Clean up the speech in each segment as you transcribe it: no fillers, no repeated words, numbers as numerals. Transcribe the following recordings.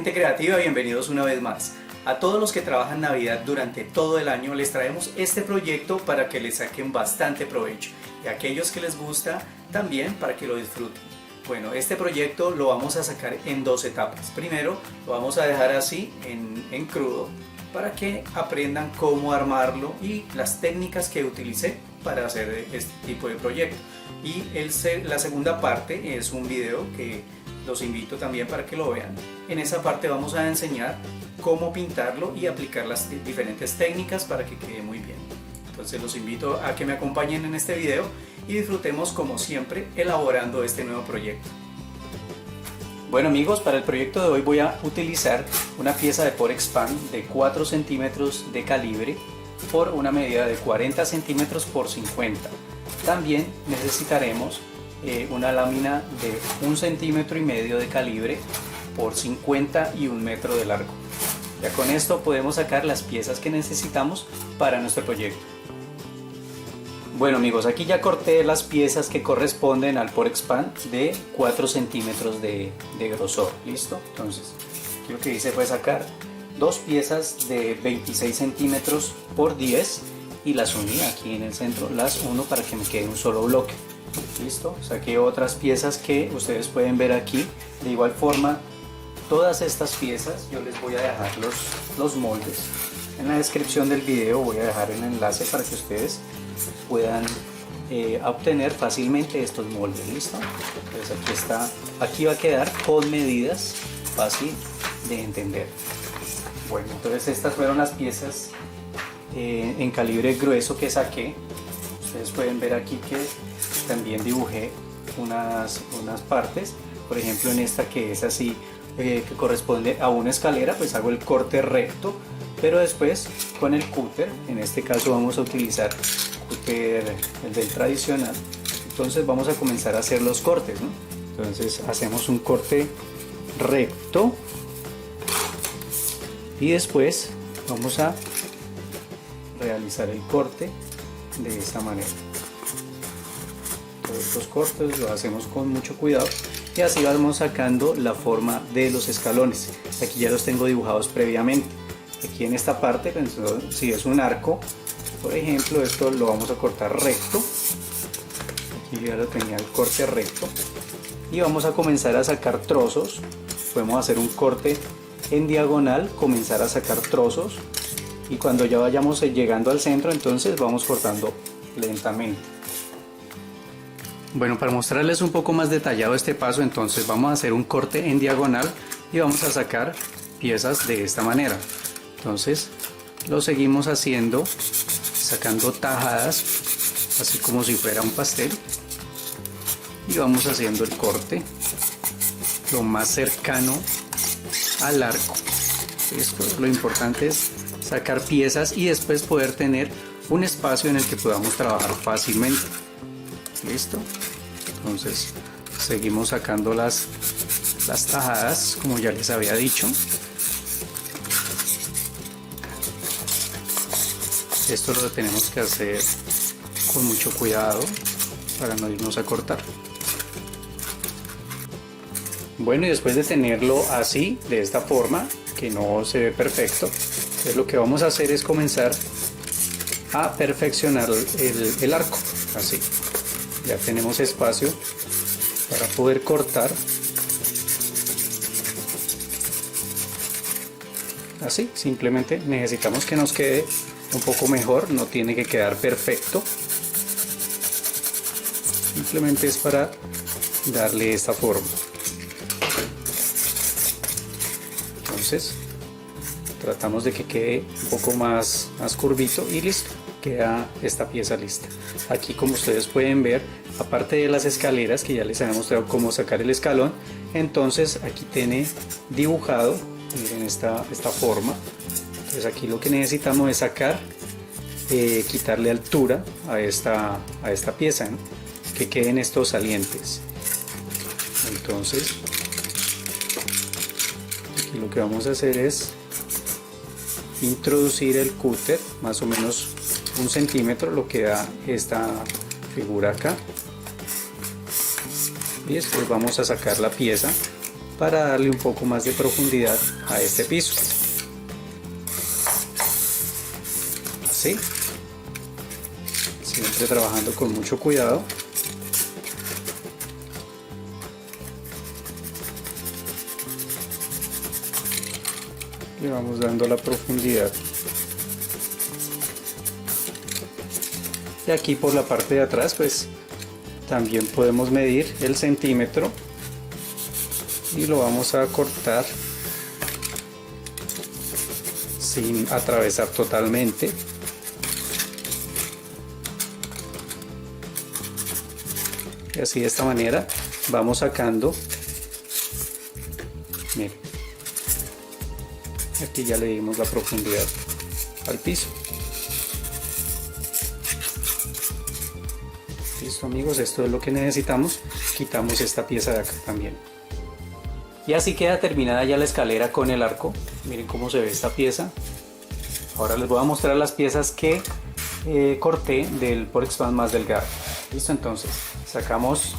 gente creativa, bienvenidos una vez más. A todos los que trabajan Navidad durante todo el año les traemos este proyecto para que le saquen bastante provecho y a aquellos que les gusta también para que lo disfruten. Bueno, este proyecto lo vamos a sacar en dos etapas. Primero lo vamos a dejar así en crudo para que aprendan cómo armarlo y las técnicas que utilicé para hacer este tipo de proyecto. Y la segunda parte es un video que los invito también para que lo vean. En esa parte vamos a enseñar cómo pintarlo y aplicar las diferentes técnicas para que quede muy bien. Entonces los invito a que me acompañen en este video y disfrutemos como siempre elaborando este nuevo proyecto. Bueno amigos, para el proyecto de hoy voy a utilizar una pieza de Porexpan de 4 centímetros de calibre por una medida de 40 centímetros por 50. También necesitaremos una lámina de 1,5 centímetros de calibre por 50 y 1 metro de largo. Ya con esto podemos sacar las piezas que necesitamos para nuestro proyecto. Bueno amigos, aquí ya corté las piezas que corresponden al Porexpan de 4 centímetros de grosor. ¿Listo? Entonces, aquí lo que hice fue sacar dos piezas de 26 centímetros por 10 y las uní aquí en el centro, las uno para que me quede un solo bloque. Listo, saqué otras piezas que ustedes pueden ver aquí. De igual forma, todas estas piezas yo les voy a dejar los moldes en la descripción del video. Voy a dejar el enlace para que ustedes puedan obtener fácilmente estos moldes. Listo, entonces aquí está, aquí va a quedar con medidas, fácil de entender. Bueno, entonces estas fueron las piezas en calibre grueso que saqué. Ustedes pueden ver aquí que también dibujé unas partes. Por ejemplo, en esta que es así, que corresponde a una escalera, pues hago el corte recto, pero después con el cúter, en este caso vamos a utilizar cúter, el del tradicional. Entonces vamos a comenzar a hacer los cortes, ¿no? Entonces hacemos un corte recto y después vamos a realizar el corte de esta manera. Todos estos cortes los hacemos con mucho cuidado y así vamos sacando la forma de los escalones. Aquí ya los tengo dibujados previamente. Aquí en esta parte, pues, si es un arco, por ejemplo, esto lo vamos a cortar recto. Aquí ya lo tenía el corte recto y vamos a comenzar a sacar trozos. Podemos hacer un corte en diagonal, comenzar a sacar trozos y cuando ya vayamos llegando al centro, entonces vamos cortando lentamente. Bueno, para mostrarles un poco más detallado este paso, entonces vamos a hacer un corte en diagonal y vamos a sacar piezas de esta manera. Entonces lo seguimos haciendo, sacando tajadas, así como si fuera un pastel, y vamos haciendo el corte lo más cercano al arco. Esto, lo importante es sacar piezas y después poder tener un espacio en el que podamos trabajar fácilmente. Listo, entonces seguimos sacando las tajadas como ya les había dicho. Esto lo tenemos que hacer con mucho cuidado para no irnos a cortar. Bueno, y después de tenerlo así, de esta forma, que no se ve perfecto, pues lo que vamos a hacer es comenzar a perfeccionar el arco. Así, ya tenemos espacio para poder cortar. Así, simplemente necesitamos que nos quede un poco mejor, no tiene que quedar perfecto. Simplemente es para darle esta forma. Entonces tratamos de que quede un poco más curvito y listo, queda esta pieza lista. Aquí, como ustedes pueden ver, aparte de las escaleras que ya les había mostrado cómo sacar el escalón, entonces aquí tiene dibujado, miren, esta forma. Entonces aquí lo que necesitamos es sacar, quitarle altura a esta pieza, ¿no? Que queden estos salientes. Entonces aquí lo que vamos a hacer es introducir el cúter más o menos 1 centímetro, lo que da esta figura acá, y después vamos a sacar la pieza para darle un poco más de profundidad a este piso. Así, siempre trabajando con mucho cuidado. Le vamos dando la profundidad. Y aquí por la parte de atrás pues también podemos medir el centímetro y lo vamos a cortar sin atravesar totalmente. Y así de esta manera vamos sacando. Miren, aquí ya le dimos la profundidad al piso. Listo amigos, esto es lo que necesitamos. Quitamos esta pieza de acá también. Y así queda terminada ya la escalera con el arco. Miren cómo se ve esta pieza. Ahora les voy a mostrar las piezas que corté del Porexpan más delgado. Listo, entonces sacamos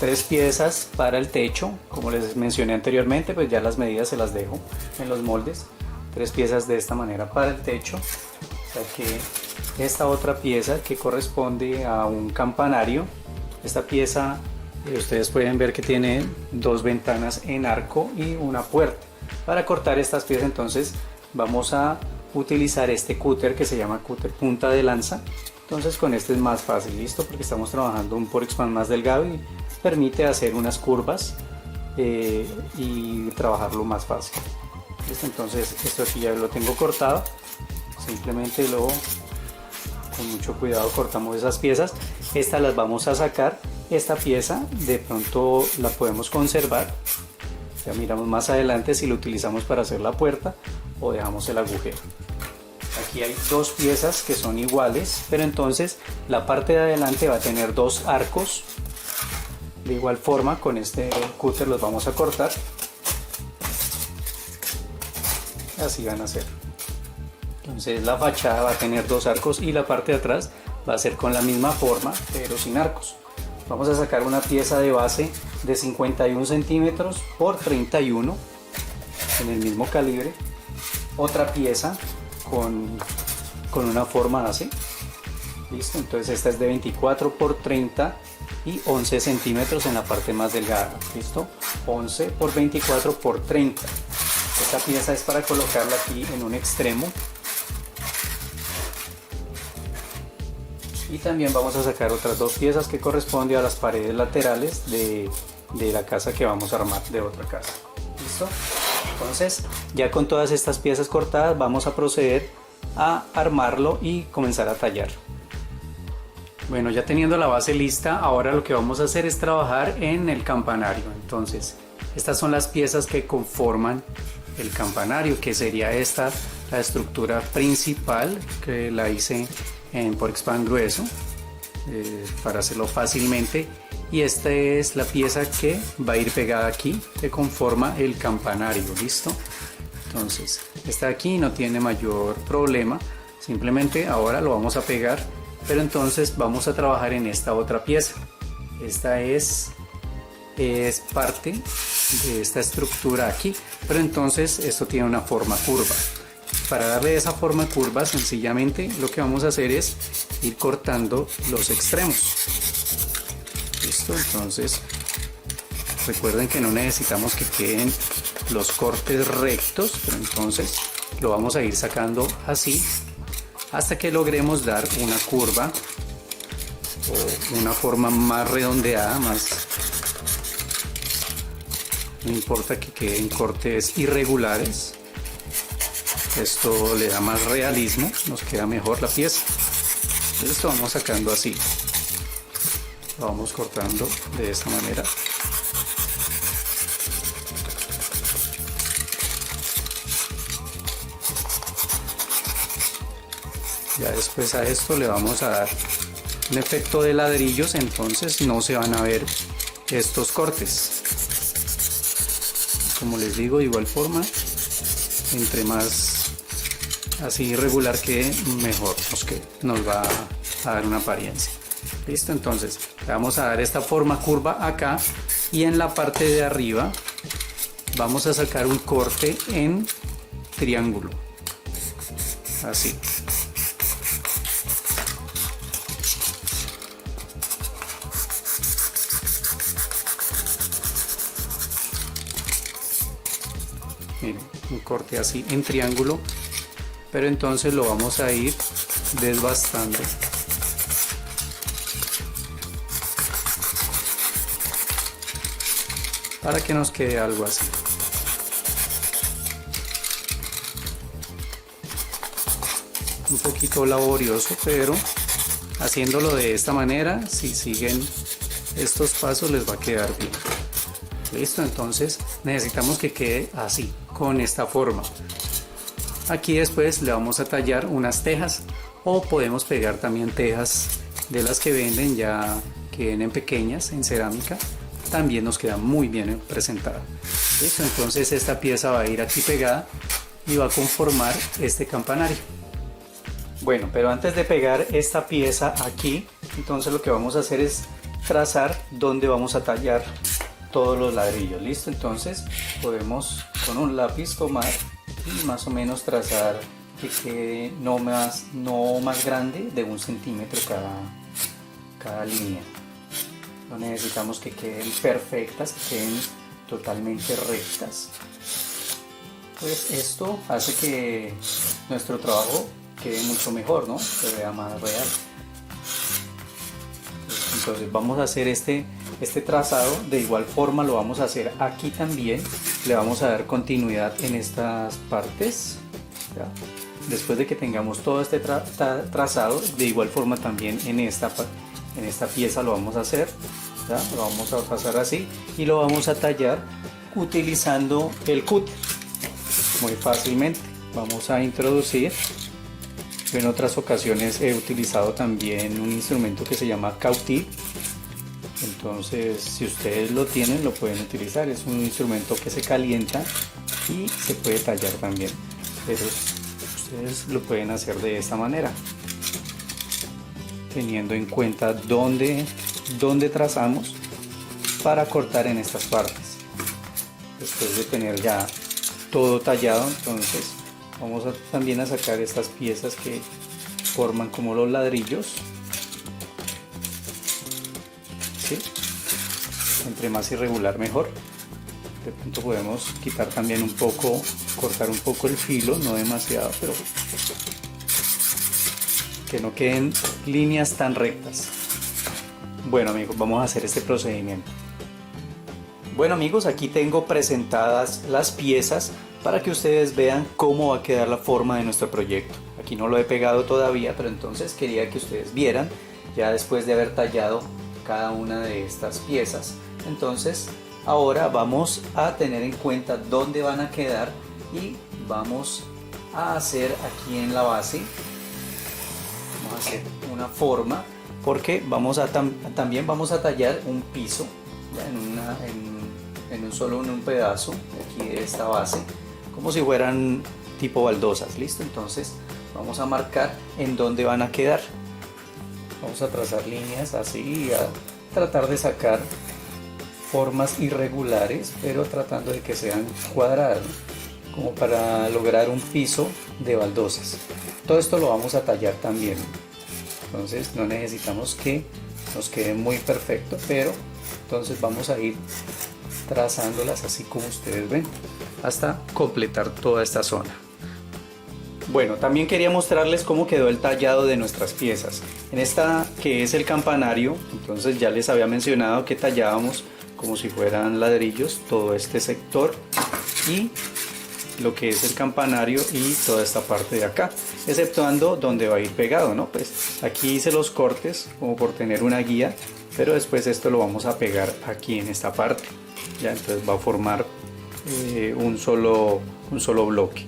3 piezas para el techo. Como les mencioné anteriormente, pues ya las medidas se las dejo en los moldes. 3 piezas de esta manera para el techo. Saqué esta otra pieza que corresponde a un campanario. Esta pieza ustedes pueden ver que tiene 2 ventanas en arco y una puerta. Para cortar estas piezas entonces vamos a utilizar este cúter que se llama cúter punta de lanza. Entonces con este es más fácil, listo, porque estamos trabajando un Porexpan más delgado y permite hacer unas curvas y trabajarlo más fácil. Listo, entonces esto aquí ya lo tengo cortado. Simplemente con mucho cuidado cortamos esas piezas. Estas las vamos a sacar. Esta pieza de pronto la podemos conservar. Ya miramos más adelante si lo utilizamos para hacer la puerta o dejamos el agujero. Aquí hay 2 piezas que son iguales, pero entonces la parte de adelante va a tener 2 arcos. De igual forma con este cúter los vamos a cortar. Así van a ser. Entonces la fachada va a tener 2 arcos y la parte de atrás va a ser con la misma forma pero sin arcos. Vamos a sacar una pieza de base de 51 centímetros por 31 en el mismo calibre. Otra pieza con una forma así. Listo, entonces esta es de 24 por 30 y 11 centímetros en la parte más delgada. Listo, 11 por 24 por 30. Esta pieza es para colocarla aquí en un extremo. Y también vamos a sacar otras 2 piezas que corresponden a las paredes laterales de la casa que vamos a armar de otra casa. ¿Listo? Entonces ya con todas estas piezas cortadas vamos a proceder a armarlo y comenzar a tallar. Bueno, ya teniendo la base lista, ahora lo que vamos a hacer es trabajar en el campanario. Entonces estas son las piezas que conforman el campanario, que sería esta, la estructura principal, que la hice en Porexpan grueso para hacerlo fácilmente, y esta es la pieza que va a ir pegada aquí, que conforma el campanario. Listo, entonces esta aquí no tiene mayor problema, simplemente ahora lo vamos a pegar, pero entonces vamos a trabajar en esta otra pieza. Esta es parte de esta estructura aquí, pero entonces esto tiene una forma curva. Para darle esa forma curva, sencillamente lo que vamos a hacer es ir cortando los extremos. Listo, entonces recuerden que no necesitamos que queden los cortes rectos, pero entonces lo vamos a ir sacando así hasta que logremos dar una curva o una forma más redondeada, no importa que queden cortes irregulares. Esto le da más realismo, nos queda mejor la pieza. Entonces lo vamos sacando así, lo vamos cortando de esta manera. Ya después a esto le vamos a dar un efecto de ladrillos, entonces no se van a ver estos cortes. Como les digo, de igual forma, entre más así irregular quede, mejor nos va a dar una apariencia. Listo, entonces le vamos a dar esta forma curva acá, y en la parte de arriba vamos a sacar un corte en triángulo, así. Miren, un corte así en triángulo, pero entonces lo vamos a ir desbastando para que nos quede algo así. Un poquito laborioso, pero haciéndolo de esta manera, si siguen estos pasos les va a quedar bien. Listo, entonces necesitamos que quede así, con esta forma. Aquí después le vamos a tallar unas tejas, o podemos pegar también tejas de las que venden ya que vienen pequeñas en cerámica. También nos queda muy bien presentada. Listo, entonces esta pieza va a ir aquí pegada y va a conformar este campanario. Bueno, pero antes de pegar esta pieza aquí, entonces lo que vamos a hacer es trazar dónde vamos a tallar todos los ladrillos. Listo, entonces podemos con un lápiz tomar y más o menos trazar que quede no más grande de 1 centímetro cada línea. No necesitamos que queden perfectas, que queden totalmente rectas. Pues esto hace que nuestro trabajo quede mucho mejor, ¿no? Se vea más real. Entonces vamos a hacer este trazado, de igual forma lo vamos a hacer aquí también. Le vamos a dar continuidad en estas partes, ¿ya? Después de que tengamos todo este trazado, de igual forma también en esta pieza lo vamos a hacer, ¿ya? Lo vamos a pasar así y lo vamos a tallar utilizando el cúter muy fácilmente. Vamos a introducir. En otras ocasiones he utilizado también un instrumento que se llama cautín. Entonces, si ustedes lo tienen, lo pueden utilizar. Es un instrumento que se calienta y se puede tallar también. Pero ustedes lo pueden hacer de esta manera, teniendo en cuenta dónde trazamos para cortar en estas partes. Después de tener ya todo tallado, entonces vamos también a sacar estas piezas que forman como los ladrillos. ¿Sí? Entre más irregular mejor. De pronto podemos quitar también un poco, cortar un poco el filo, no demasiado, pero que no queden líneas tan rectas. Bueno amigos, vamos a hacer este procedimiento. Bueno amigos, aquí tengo presentadas las piezas para que ustedes vean cómo va a quedar la forma de nuestro proyecto. Aquí no lo he pegado todavía, pero entonces quería que ustedes vieran ya después de haber tallado cada una de estas piezas. Entonces ahora vamos a tener en cuenta dónde van a quedar y vamos a hacer aquí en la base, vamos a hacer una forma, porque también vamos a tallar un piso, ¿ya? en un pedazo de aquí de esta base, como si fueran tipo baldosas. Listo, entonces vamos a marcar en dónde van a quedar. Vamos a trazar líneas así y a tratar de sacar formas irregulares, pero tratando de que sean cuadradas, como para lograr un piso de baldosas. Todo esto lo vamos a tallar también, entonces no necesitamos que nos quede muy perfecto, pero entonces vamos a ir trazándolas así como ustedes ven hasta completar toda esta zona. Bueno, también quería mostrarles cómo quedó el tallado de nuestras piezas. En esta que es el campanario, entonces ya les había mencionado que tallábamos como si fueran ladrillos todo este sector y lo que es el campanario y toda esta parte de acá, exceptuando donde va a ir pegado, ¿no? Pues aquí hice los cortes como por tener una guía, pero después esto lo vamos a pegar aquí en esta parte, ya, entonces va a formar un solo bloque.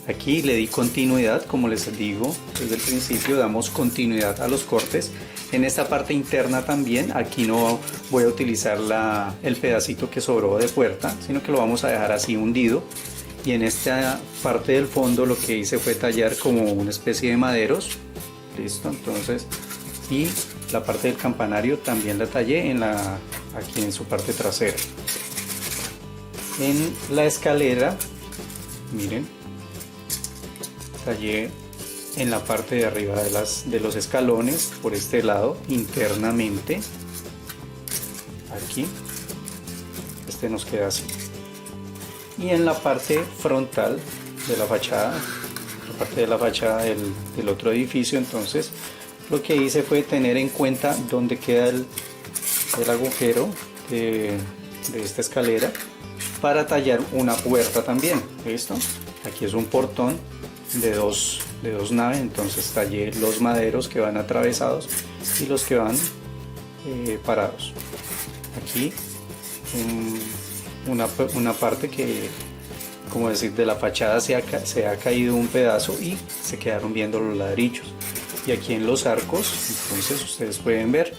Aquí le di continuidad, como les digo desde el principio, damos continuidad a los cortes. En esta parte interna también, aquí no voy a utilizar el pedacito que sobró de puerta, sino que lo vamos a dejar así hundido. Y en esta parte del fondo lo que hice fue tallar como una especie de maderos. Listo, entonces, y la parte del campanario también la tallé aquí en su parte trasera. en la escalera, miren, tallé en la parte de arriba de los escalones, por este lado, internamente, aquí, este nos queda así, y en la parte frontal de la fachada, la parte de la fachada del otro edificio, entonces lo que hice fue tener en cuenta dónde queda el agujero de esta escalera para tallar una puerta también. ¿Listo? Aquí es un portón de dos naves, entonces tallé los maderos que van atravesados y los que van parados. Aquí una parte que, como decir, de la fachada se ha caído un pedazo y se quedaron viendo los ladrillos. Y aquí en los arcos, entonces ustedes pueden ver,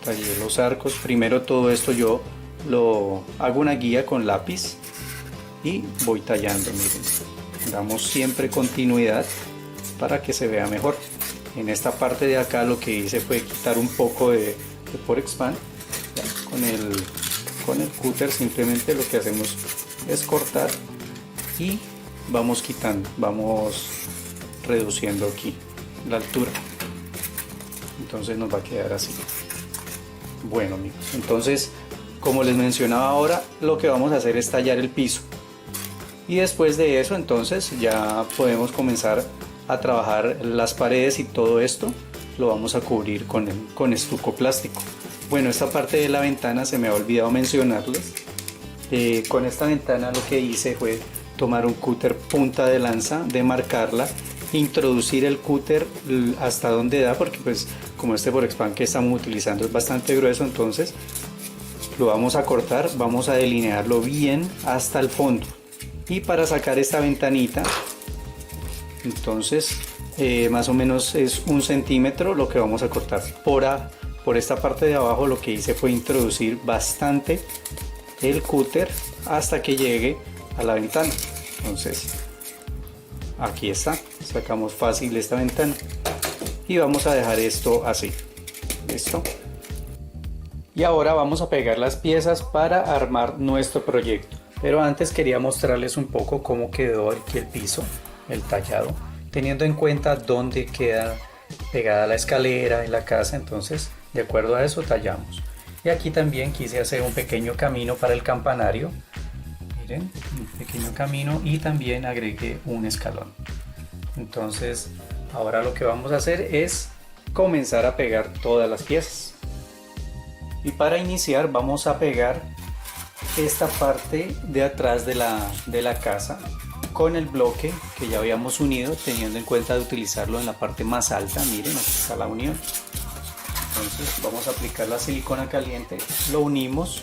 tallé los arcos. Primero todo esto yo lo hago una guía con lápiz y voy tallando, miren, damos siempre continuidad para que se vea mejor. En esta parte de acá lo que hice fue quitar un poco de Porexpan. Con el cúter simplemente lo que hacemos es cortar y vamos quitando, vamos reduciendo aquí la altura, entonces nos va a quedar así. Bueno amigos, entonces como les mencionaba, ahora lo que vamos a hacer es tallar el piso y después de eso entonces ya podemos comenzar a trabajar las paredes, y todo esto lo vamos a cubrir con estuco plástico. Bueno, esta parte de la ventana se me ha olvidado mencionarles. Con esta ventana lo que hice fue tomar un cúter punta de lanza, demarcarla, introducir el cúter hasta donde da, porque pues como este Porexpan que estamos utilizando es bastante grueso, entonces lo vamos a cortar, vamos a delinearlo bien hasta el fondo. Y para sacar esta ventanita, entonces más o menos es 1 centímetro lo que vamos a cortar. Por esta parte de abajo lo que hice fue introducir bastante el cúter hasta que llegue a la ventana. Entonces aquí está, sacamos fácil esta ventana y vamos a dejar esto así. Listo. Y ahora vamos a pegar las piezas para armar nuestro proyecto, pero antes quería mostrarles un poco cómo quedó aquí el piso, el tallado, teniendo en cuenta dónde queda pegada la escalera y la casa. Entonces de acuerdo a eso tallamos. Y aquí también quise hacer un pequeño camino para el campanario, miren, un pequeño camino, y también agregué un escalón. Entonces ahora lo que vamos a hacer es comenzar a pegar todas las piezas. Y para iniciar vamos a pegar esta parte de atrás de la casa con el bloque que ya habíamos unido, teniendo en cuenta de utilizarlo en la parte más alta. Miren, aquí está la unión. Entonces vamos a aplicar la silicona caliente, lo unimos,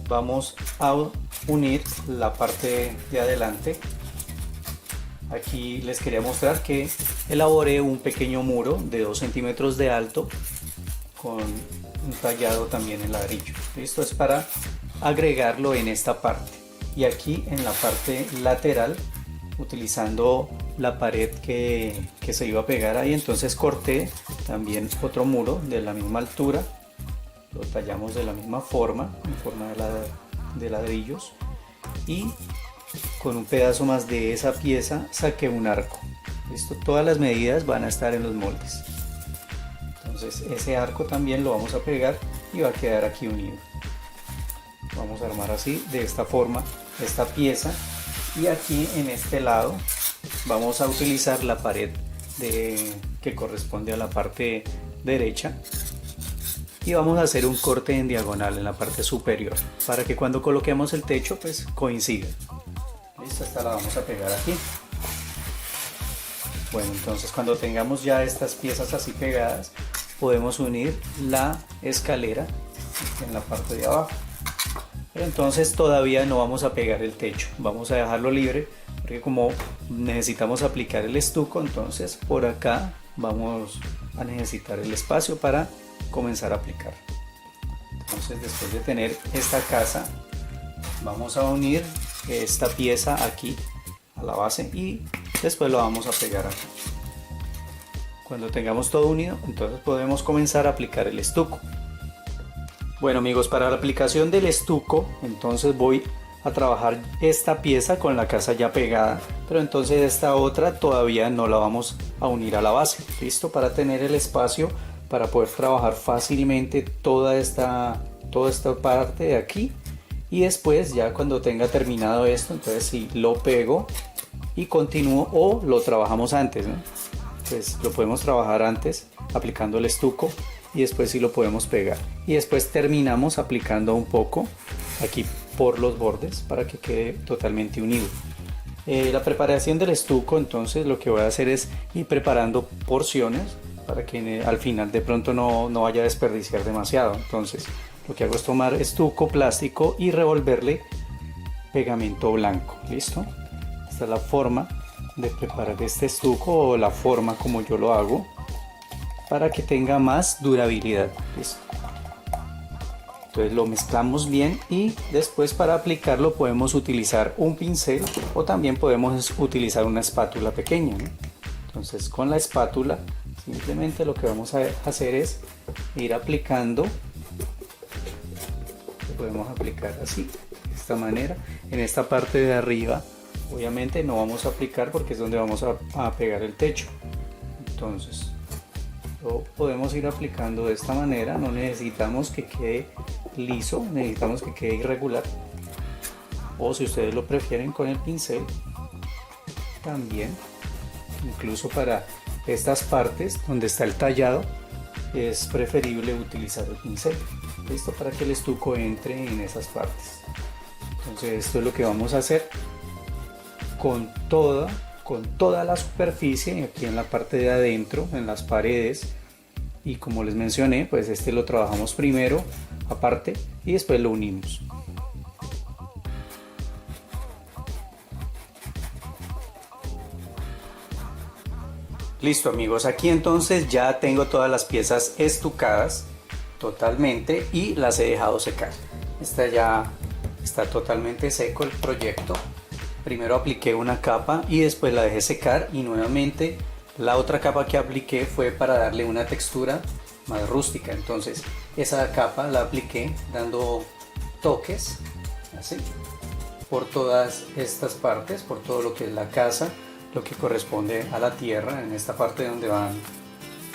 vamos a unir la parte de adelante. Aquí les quería mostrar que elaboré un pequeño muro de 2 centímetros de alto con un tallado también en ladrillo. Esto es para agregarlo en esta parte, y aquí en la parte lateral utilizando la pared que se iba a pegar ahí, entonces corté también otro muro de la misma altura, lo tallamos de la misma forma, en forma de ladrillos, y con un pedazo más de esa pieza saqué un arco. Esto, todas las medidas van a estar en los moldes. Entonces ese arco también lo vamos a pegar y va a quedar aquí unido. Vamos a armar así, de esta forma, esta pieza, y aquí en este lado vamos a utilizar la pared que corresponde a la parte derecha, y vamos a hacer un corte en diagonal en la parte superior para que cuando coloquemos el techo pues coincida. Listo, esta la vamos a pegar aquí. Bueno, entonces cuando tengamos ya estas piezas así pegadas, podemos unir la escalera en la parte de abajo. Pero entonces todavía no vamos a pegar el techo, vamos a dejarlo libre, porque como necesitamos aplicar el estuco, entonces por acá vamos a necesitar el espacio para comenzar a aplicar. Entonces después de tener esta casa, vamos a unir esta pieza aquí a la base y después lo vamos a pegar aquí. Cuando tengamos todo unido, entonces podemos comenzar a aplicar el estuco. Bueno amigos, para la aplicación del estuco, entonces voy a trabajar esta pieza con la casa ya pegada, pero entonces esta otra todavía no la vamos a unir a la base. ¿Listo? Para tener el espacio para poder trabajar fácilmente toda esta parte de aquí, y después ya cuando tenga terminado esto, entonces sí lo pego y continúo, o lo trabajamos antes, ¿no? Pues lo podemos trabajar antes aplicando el estuco y después sí lo podemos pegar, y después terminamos aplicando un poco aquí por los bordes para que quede totalmente unido. La preparación del estuco, entonces lo que voy a hacer es ir preparando porciones para que al final de pronto no vaya a desperdiciar demasiado. Entonces lo que hago es tomar estuco plástico y revolverle pegamento blanco. ¿Listo? Esta es la forma de preparar este estuco, o la forma como yo lo hago, para que tenga más durabilidad. ¿Listo? Entonces lo mezclamos bien, y después para aplicarlo podemos utilizar un pincel o también podemos utilizar una espátula pequeña, ¿no? Entonces con la espátula simplemente lo que vamos a hacer es ir aplicando. Lo podemos aplicar así, de esta manera, en esta parte de arriba. Obviamente no vamos a aplicar porque es donde vamos a pegar el techo. Entonces lo podemos ir aplicando de esta manera. No necesitamos que quede liso, necesitamos que quede irregular, o si ustedes lo prefieren con el pincel también. Incluso para estas partes donde está el tallado es preferible utilizar el pincel. Listo, para que el estuco entre en esas partes. Entonces esto es lo que vamos a hacer con toda la superficie, aquí en la parte de adentro, en las paredes. Y como les mencioné, pues este lo trabajamos primero aparte y después lo unimos. Listo amigos, aquí entonces ya tengo todas las piezas estucadas totalmente y las he dejado secar. Esta ya está totalmente seco el proyecto. Primero apliqué una capa y después la dejé secar, y nuevamente la otra capa que apliqué fue para darle una textura más rústica. Entonces esa capa la apliqué dando toques así por todas estas partes, por todo lo que es la casa, lo que corresponde a la tierra. En esta parte donde va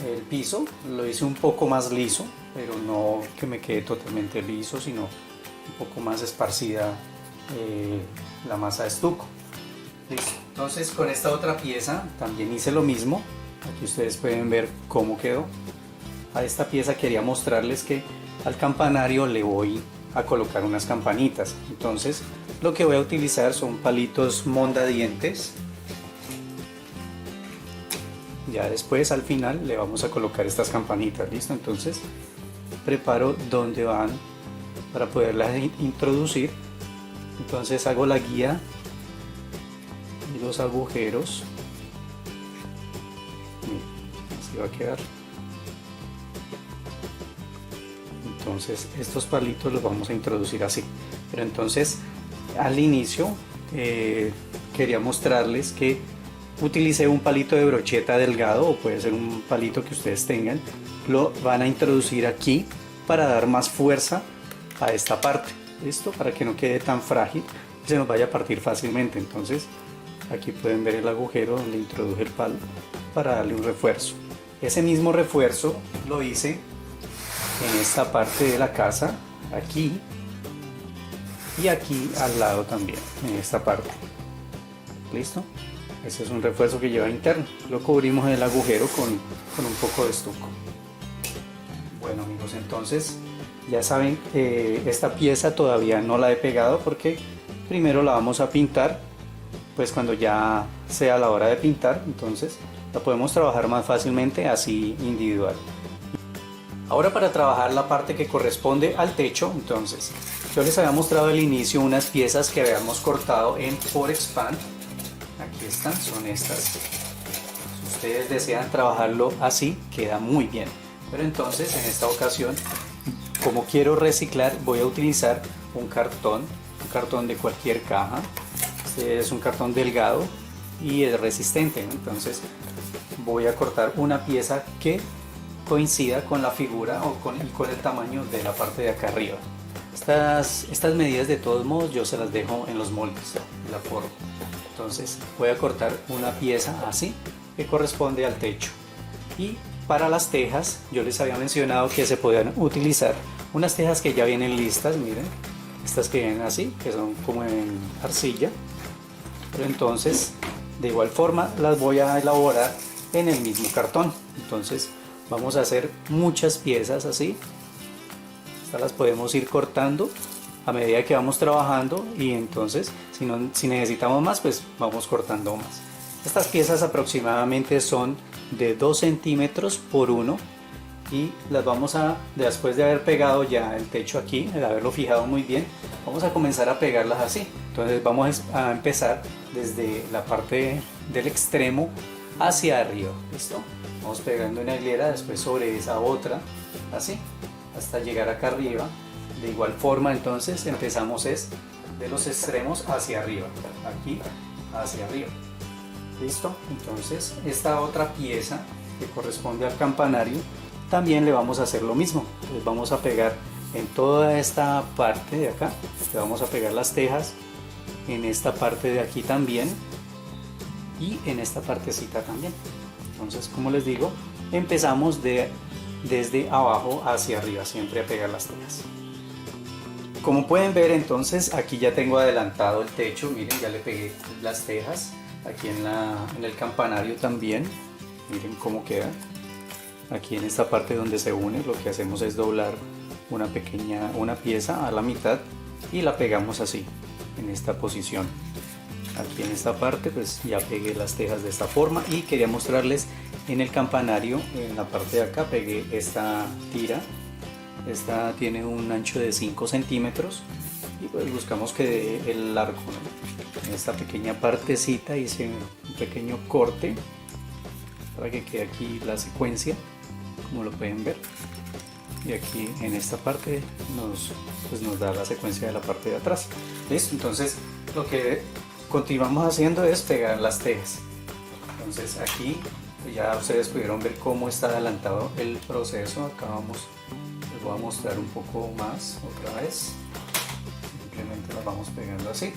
el piso lo hice un poco más liso, pero no que me quede totalmente liso, sino un poco más esparcida la masa de estuco. Listo. Entonces con esta otra pieza también hice lo mismo. Aquí ustedes pueden ver cómo quedó. A esta pieza quería mostrarles que al campanario le voy a colocar unas campanitas. Entonces lo que voy a utilizar son palitos mondadientes. Ya después al final le vamos a colocar estas campanitas. Listo, entonces preparo donde van para poderlas introducir. Entonces hago la guía y los agujeros. Así va a quedar. Entonces estos palitos los vamos a introducir así. Pero entonces al inicio quería mostrarles que utilicé un palito de brocheta delgado, o puede ser un palito que ustedes tengan. Lo van a introducir aquí para dar más fuerza a esta parte. ¿Listo? Para que no quede tan frágil y se nos vaya a partir fácilmente. Entonces aquí pueden ver el agujero donde introduje el palo para darle un refuerzo. Ese mismo refuerzo lo hice en esta parte de la casa, aquí y aquí al lado también, en esta parte. ¿Listo? Ese es un refuerzo que lleva interno. Lo cubrimos el agujero con un poco de estuco. Bueno amigos, entonces ya saben, esta pieza todavía no la he pegado porque primero la vamos a pintar. Pues cuando ya sea la hora de pintar, entonces la podemos trabajar más fácilmente así individual. Ahora para trabajar la parte que corresponde al techo, entonces yo les había mostrado al inicio unas piezas que habíamos cortado en Forexpan. Aquí están, son estas. Si ustedes desean trabajarlo así, queda muy bien. Pero entonces en esta ocasión, como quiero reciclar, voy a utilizar un cartón de cualquier caja. Este es un cartón delgado y es resistente, ¿no? Entonces voy a cortar una pieza que coincida con la figura o con el tamaño de la parte de acá arriba. Estas medidas de todos modos yo se las dejo en los moldes, la forma. Entonces voy a cortar una pieza así que corresponde al techo. Y para las tejas yo les había mencionado que se podían utilizar unas tejas que ya vienen listas, miren, estas que vienen así, que son como en arcilla. Pero entonces de igual forma las voy a elaborar en el mismo cartón. Entonces vamos a hacer muchas piezas así. Estas las podemos ir cortando a medida que vamos trabajando, y entonces si necesitamos más, pues vamos cortando más. Estas piezas aproximadamente son de 2 centímetros por 1, y las vamos a, después de haber pegado ya el techo aquí, de haberlo fijado muy bien, vamos a comenzar a pegarlas así. Entonces vamos a empezar desde la parte del extremo hacia arriba, ¿listo? Vamos pegando una hilera, después sobre esa otra, así, hasta llegar acá arriba. De igual forma entonces empezamos es de los extremos hacia arriba, aquí hacia arriba, ¿listo? Entonces esta otra pieza que corresponde al campanario también le vamos a hacer lo mismo. Entonces vamos a pegar en toda esta parte de acá, le vamos a pegar las tejas en esta parte de aquí también, y en esta partecita también. Entonces, como les digo, empezamos desde abajo hacia arriba, siempre a pegar las tejas. Como pueden ver, entonces aquí ya tengo adelantado el techo. Miren, ya le pegué las tejas aquí en el campanario también. Miren cómo queda. Aquí en esta parte donde se une, lo que hacemos es doblar una pieza a la mitad y la pegamos así, en esta posición. Aquí en esta parte pues ya pegué las tejas de esta forma, y quería mostrarles en el campanario, en la parte de acá pegué esta tira. Esta tiene un ancho de 5 centímetros y pues buscamos que dé el largo, ¿no? En esta pequeña partecita hice un pequeño corte para que quede aquí la secuencia, como lo pueden ver, y aquí en esta parte nos da la secuencia de la parte de atrás. ¿Listo? Entonces lo que continuamos haciendo es pegar las tejas. Entonces aquí ya ustedes pudieron ver cómo está adelantado el proceso. Acá les voy a mostrar un poco más otra vez. Simplemente las vamos pegando así.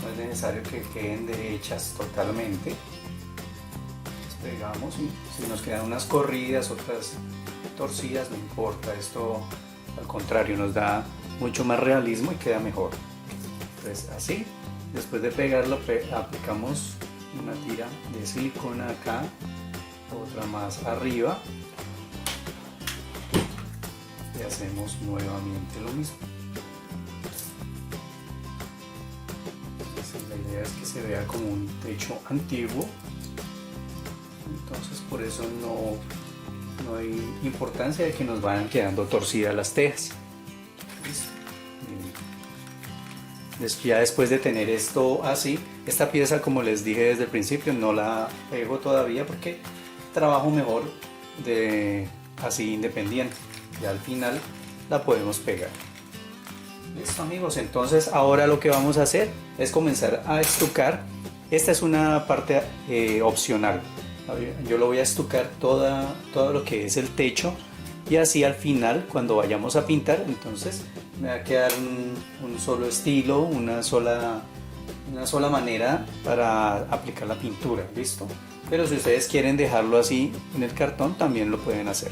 No es necesario que queden derechas totalmente. Las pegamos, y si nos quedan unas corridas, otras torcidas, no importa. Esto al contrario nos da mucho más realismo y queda mejor. Entonces así, después de pegarlo, aplicamos una tira de silicona acá, otra más arriba, y hacemos nuevamente lo mismo. Entonces, la idea es que se vea como un techo antiguo, entonces por eso no hay importancia de que nos vayan quedando torcidas las tejas. Ya después de tener esto así, esta pieza, como les dije desde el principio, no la pego todavía porque trabajo mejor así independiente. Ya al final la podemos pegar. Listo, amigos, entonces ahora lo que vamos a hacer es comenzar a estucar. Esta es una parte opcional. Yo lo voy a estucar todo lo que es el techo, y así al final, cuando vayamos a pintar, entonces me va a quedar un solo estilo, una sola manera para aplicar la pintura. ¿Listo? Pero si ustedes quieren dejarlo así en el cartón, también lo pueden hacer.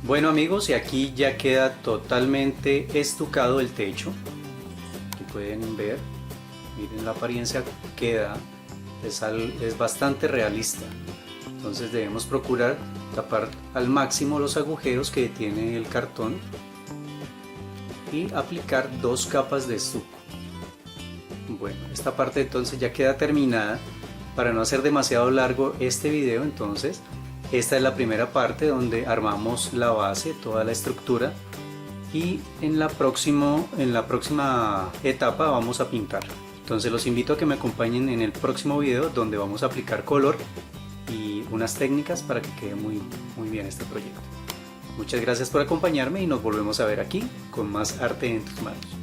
Bueno, amigos, y aquí ya queda totalmente estucado el techo. Aquí pueden ver, miren la apariencia que queda, es bastante realista. Entonces debemos procurar tapar al máximo los agujeros que tiene el cartón y aplicar 2 capas de estuco. Bueno, esta parte entonces ya queda terminada. Para no hacer demasiado largo este video, entonces esta es la primera parte donde armamos la base, toda la estructura, y en la próxima etapa vamos a pintar. Entonces los invito a que me acompañen en el próximo video donde vamos a aplicar color y unas técnicas para que quede muy bien este proyecto. Muchas gracias por acompañarme y nos volvemos a ver aquí con más arte en tus manos.